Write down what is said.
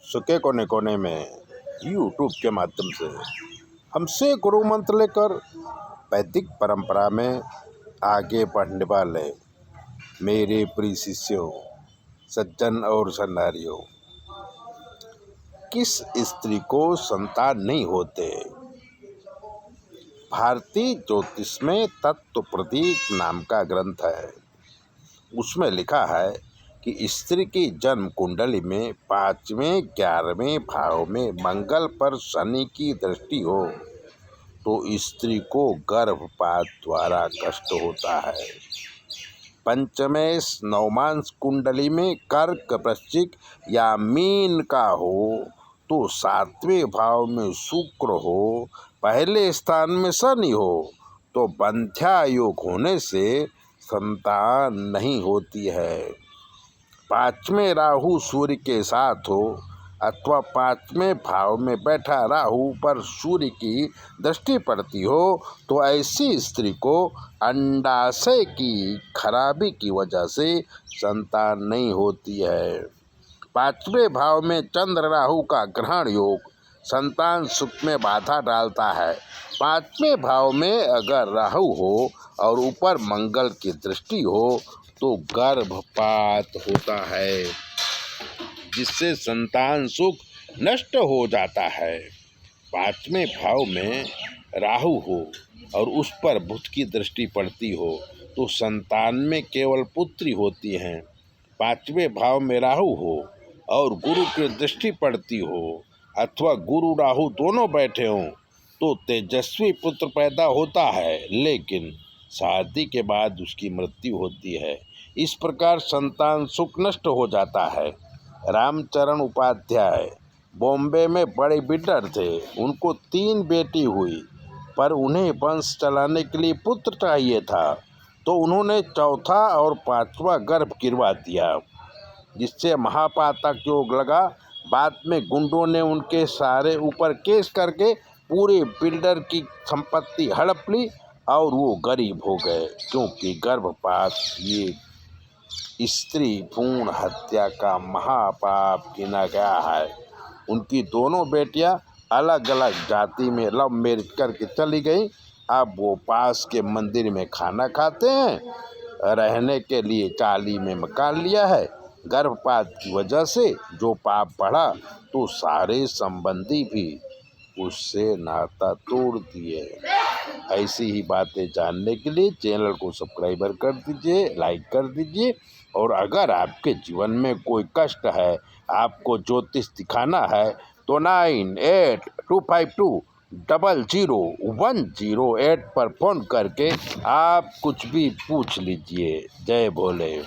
सुके कोने कोने में यूट्यूब के माध्यम से हमसे गुरु मंत्र लेकर वैदिक परंपरा में आगे बढ़ने वाले मेरे प्रिय शिष्यों, सज्जन और सन्नारियों, किस स्त्री को संतान नहीं होते? भारतीय ज्योतिष में तत्व प्रतीक नाम का ग्रंथ है। उसमें लिखा है कि स्त्री की जन्म कुंडली में 5वें 11वें भाव में मंगल पर शनि की दृष्टि हो तो स्त्री को गर्भपात द्वारा कष्ट होता है। पंचमें नवमांश कुंडली में कर्क, वृश्चिक या मीन का हो तो 7वें भाव में शुक्र हो, पहले स्थान में शनि हो तो बंध्या योग होने से संतान नहीं होती है। 5वें राहु सूर्य के साथ हो अथवा 5वें भाव में बैठा राहु पर सूर्य की दृष्टि पड़ती हो तो ऐसी स्त्री को अंडाशय की खराबी की वजह से संतान नहीं होती है। 5वें भाव में चंद्र राहु का ग्रहण योग संतान सुख में बाधा डालता है। 5वें भाव में अगर राहु हो और ऊपर मंगल की दृष्टि हो तो गर्भपात होता है, जिससे संतान सुख नष्ट हो जाता है। 5वें भाव में राहु हो और उस पर बुध की दृष्टि पड़ती हो तो संतान में केवल पुत्री होती हैं। 5वें भाव में राहु हो और गुरु की दृष्टि पड़ती हो अथवा गुरु राहु दोनों बैठे हों तो तेजस्वी पुत्र पैदा होता है, लेकिन शादी के बाद उसकी मृत्यु होती है। इस प्रकार संतान सुख नष्ट हो जाता है। रामचरण उपाध्याय बॉम्बे में बड़े बिल्डर थे। उनको 3 बेटी हुई, पर उन्हें वंश चलाने के लिए पुत्र चाहिए था तो उन्होंने चौथा और 5वां गर्भ गिरवा दिया, जिससे महापातक योग लगा। बाद में गुंडों ने उनके सारे ऊपर केस करके पूरे बिल्डर की संपत्ति हड़प ली और वो गरीब हो गए, क्योंकि गर्भपात ये स्त्री भ्रूण हत्या का महापाप गिना गया है। उनकी दोनों बेटियां अलग अलग जाति में लव मैरिज करके चली गई। अब वो पास के मंदिर में खाना खाते हैं, रहने के लिए चाली में मकान लिया है। गर्भपात की वजह से जो पाप बढ़ा तो सारे संबंधी भी उससे नाता तोड़ दिए। ऐसी ही बातें जानने के लिए चैनल को सब्सक्राइबर कर दीजिए, लाइक कर दीजिए। और अगर आपके जीवन में कोई कष्ट है, आपको ज्योतिष दिखाना है तो 9825200108 पर फ़ोन करके आप कुछ भी पूछ लीजिए। जय भोले।